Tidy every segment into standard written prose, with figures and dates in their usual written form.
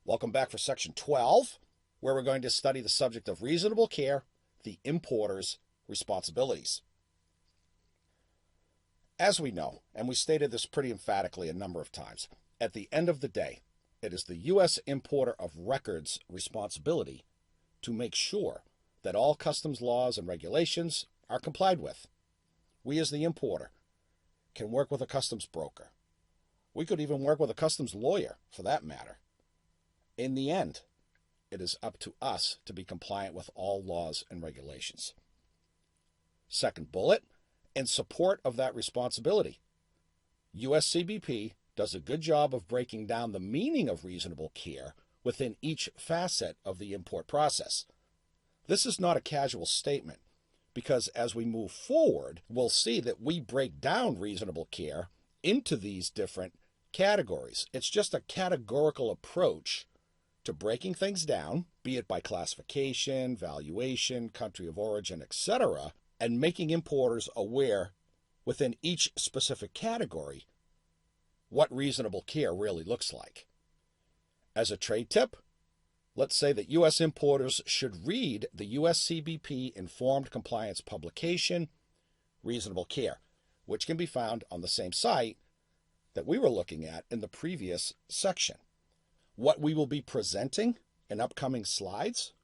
Welcome back for section 12, where we're going to study the subject of reasonable care, the importer's responsibilities. As we know, and we stated this pretty emphatically a number of times, at the end of the day, it is the U.S. importer of record's responsibility to make sure that all customs laws and regulations are complied with. We as the importer can work with a customs broker. We could even work with a customs lawyer, for that matter. In the end, it is up to us to be compliant with all laws and regulations. Second bullet, in support of that responsibility, USCBP does a good job of breaking down the meaning of reasonable care within each facet of the import process. This is not a casual statement, because as we move forward, we'll see that we break down reasonable care into these different categories. It's just a categorical approach to breaking things down, be it by classification, valuation, country of origin, etc., and making importers aware within each specific category what reasonable care really looks like. As a trade tip, let's say that U.S. importers should read the USCBP Informed Compliance publication, Reasonable Care, which can be found on the same site that we were looking at in the previous section. What we will be presenting in upcoming slides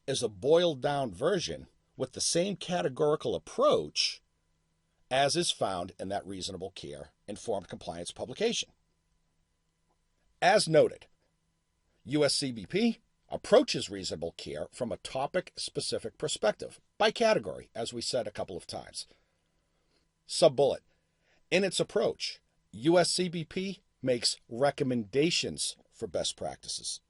is a boiled down version with the same categorical approach as is found in that Reasonable Care Informed Compliance publication. As noted, USCBP approaches reasonable care from a topic-specific perspective, by category, as we said a couple of times. Sub-bullet, in its approach, USCBP makes recommendations for best practices.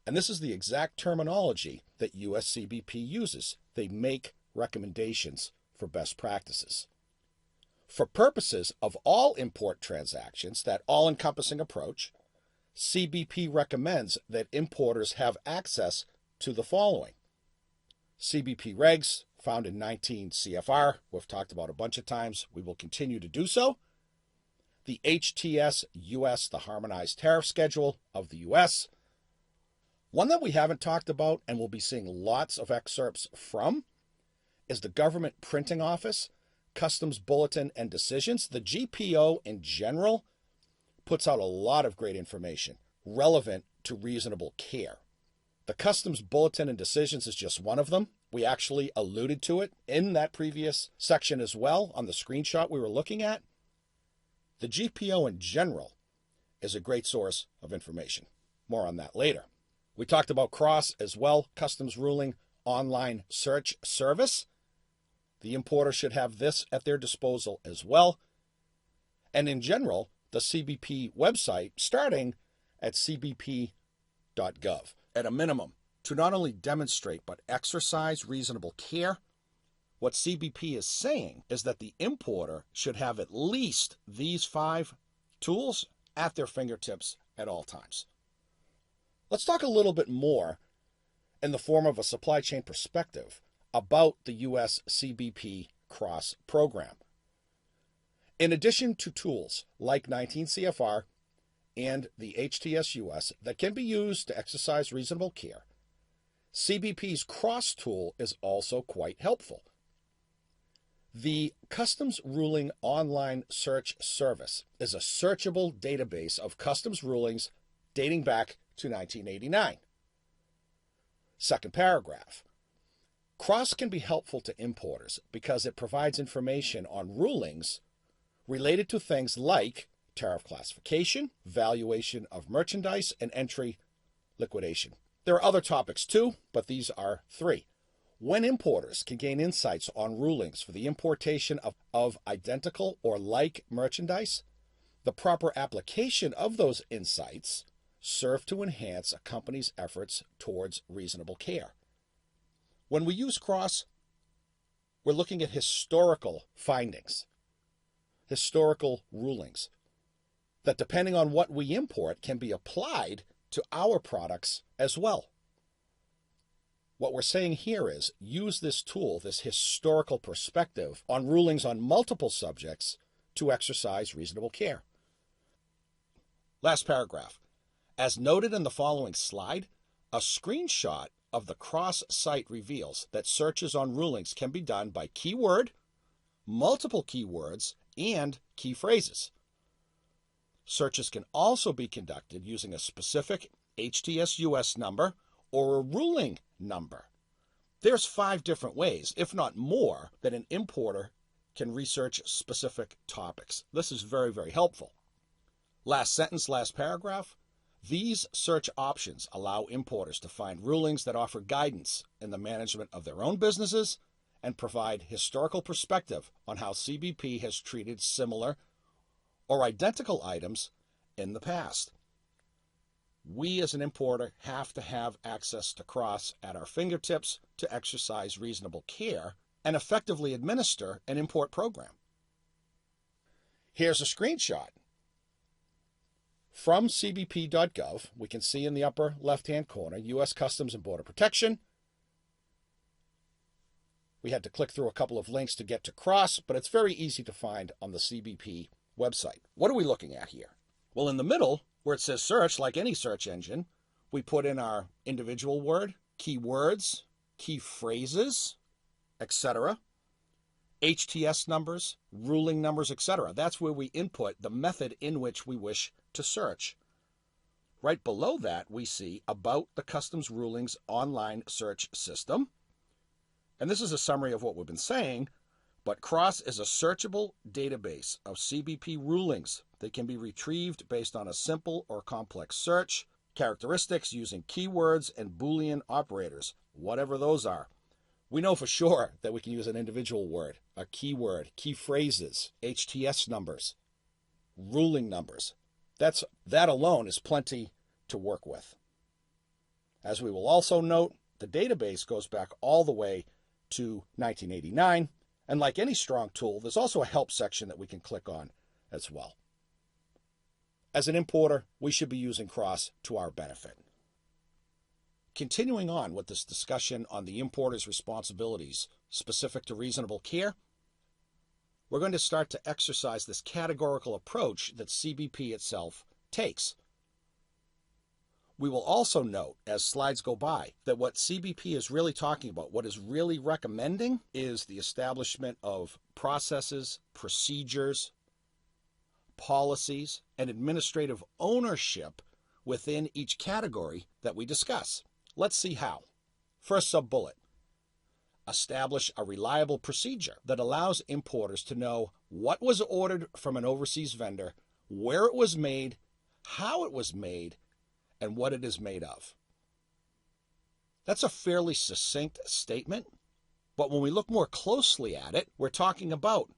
And this is the exact terminology that USCBP uses. They make recommendations for best practices. For purposes of all import transactions, that all-encompassing approach, CBP recommends that importers have access to the following: CBP regs found in 19 CFR, we've talked about a bunch of times, we will continue to do so. The HTS US, the Harmonized Tariff Schedule of the US. One that we haven't talked about and we'll be seeing lots of excerpts from is the Government Printing Office, Customs Bulletin and Decisions. The GPO in general puts out a lot of great information relevant to reasonable care. The Customs Bulletin and Decisions is just one of them. We actually alluded to it in that previous section as well on the screenshot we were looking at. The GPO in general is a great source of information. More on that later. We talked about CROSS as well, Customs Ruling Online Search Service. The importer should have this at their disposal as well. And in general, the CBP website starting at cbp.gov. At a minimum, to not only demonstrate but exercise reasonable care, what CBP is saying is that the importer should have at least these 5 tools at their fingertips at all times. Let's talk a little bit more in the form of a supply chain perspective about the US CBP CROSS program. In addition to tools like 19 CFR and the HTS US that can be used to exercise reasonable care, CBP's CROSS tool is also quite helpful. The Customs Ruling Online Search Service is a searchable database of customs rulings dating back to 1989. Second paragraph. CROSS can be helpful to importers because it provides information on rulings related to things like tariff classification, valuation of merchandise, and entry liquidation. There are other topics too, but these are 3. When importers can gain insights on rulings for the importation of identical or like merchandise, the proper application of those insights serve to enhance a company's efforts towards reasonable care. When we use CROSS, we're looking at historical findings, historical rulings, that depending on what we import can be applied to our products as well. What we're saying here is use this tool, this historical perspective on rulings on multiple subjects to exercise reasonable care. Last paragraph. As noted in the following slide, a screenshot of the cross site reveals that searches on rulings can be done by keyword, multiple keywords, and key phrases. Searches can also be conducted using a specific HTS-US number or a ruling number. There's 5 different ways, if not more, that an importer can research specific topics. This is very, very helpful. Last sentence, last paragraph. These search options allow importers to find rulings that offer guidance in the management of their own businesses and provide historical perspective on how CBP has treated similar or identical items in the past. We as an importer have to have access to CROSS at our fingertips to exercise reasonable care and effectively administer an import program. Here's a screenshot. From cbp.gov, we can see in the upper left-hand corner, U.S. Customs and Border Protection. We had to click through a couple of links to get to CROSS, but it's very easy to find on the CBP website. What are we looking at here? Well, in the middle, where it says search, like any search engine, we put in our individual word, keywords, key phrases, etc., HTS numbers, ruling numbers, etc. That's where we input the method in which we wish to search. Right below that, we see About the Customs Rulings online search system. And this is a summary of what we've been saying, but CROSS is a searchable database of CBP rulings that can be retrieved based on a simple or complex search, characteristics using keywords and Boolean operators, whatever those are. We know for sure that we can use an individual word, a keyword, key phrases, HTS numbers, ruling numbers. That alone is plenty to work with. As we will also note, the database goes back all the way to 1989, and like any strong tool, there's also a help section that we can click on as well. As an importer, we should be using CROSS to our benefit. Continuing on with this discussion on the importer's responsibilities specific to reasonable care, we're going to start to exercise this categorical approach that CBP itself takes. We will also note, as slides go by, that what CBP is really talking about, what is really recommending, is the establishment of processes, procedures, policies, and administrative ownership within each category that we discuss. Let's see how. First sub-bullet. Establish a reliable procedure that allows importers to know what was ordered from an overseas vendor, where it was made, how it was made, and what it is made of. That's a fairly succinct statement, but when we look more closely at it, we're talking about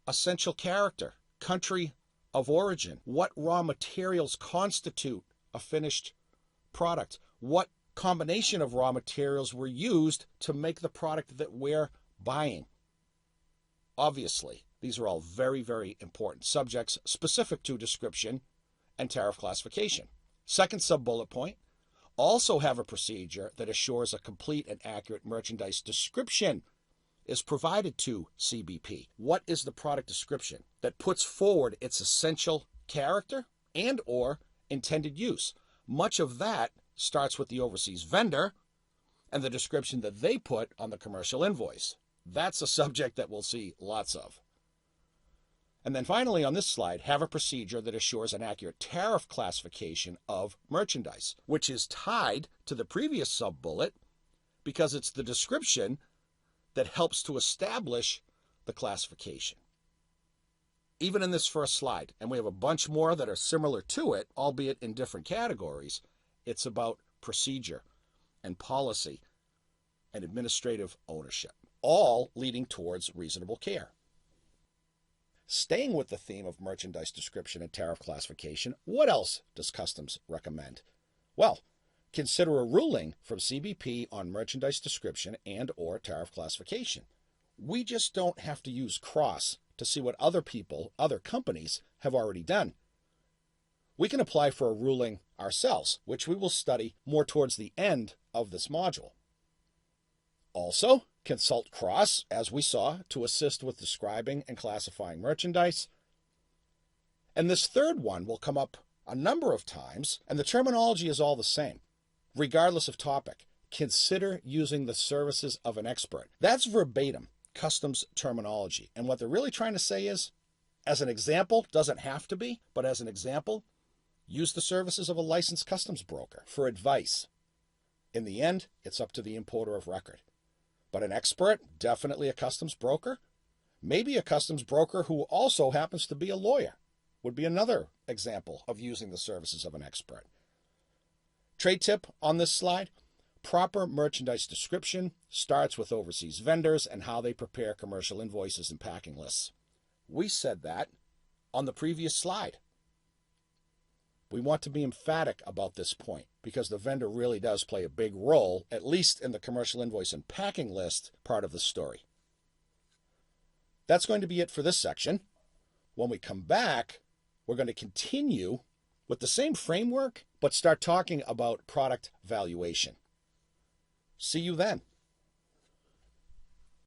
essential character, country of origin, what raw materials constitute a finished product, what combination of raw materials were used to make the product that we're buying. Obviously, these are all very, very important subjects specific to description and tariff classification. Second sub-bullet point, also have a procedure that assures a complete and accurate merchandise description is provided to CBP. What is the product description that puts forward its essential character and or intended use? Much of that starts with the overseas vendor and the description that they put on the commercial invoice. That's a subject that we'll see lots of. And then finally on this slide, have a procedure that assures an accurate tariff classification of merchandise, which is tied to the previous sub-bullet because it's the description that helps to establish the classification. Even in this first slide, and we have a bunch more that are similar to it, albeit in different categories, it's about procedure and policy and administrative ownership, all leading towards reasonable care. Staying with the theme of merchandise description and tariff classification, what else does Customs recommend? Well, consider a ruling from CBP on merchandise description and or tariff classification. We just don't have to use CROSS to see what other companies have already done. We can apply for a ruling ourselves, which we will study more towards the end of this module. Also, consult CROSS, as we saw, to assist with describing and classifying merchandise. And this third one will come up a number of times, and the terminology is all the same, regardless of topic. Consider using the services of an expert. That's verbatim customs terminology. And what they're really trying to say is, as an example, doesn't have to be, but as an example, use the services of a licensed customs broker for advice. In the end, it's up to the importer of record. But an expert, definitely a customs broker, maybe a customs broker who also happens to be a lawyer, would be another example of using the services of an expert. Trade tip on this slide: proper merchandise description starts with overseas vendors and how they prepare commercial invoices and packing lists. We said that on the previous slide. We want to be emphatic about this point because the vendor really does play a big role, at least in the commercial invoice and packing list part of the story. That's going to be it for this section. When we come back, we're going to continue with the same framework, but start talking about product valuation. See you then.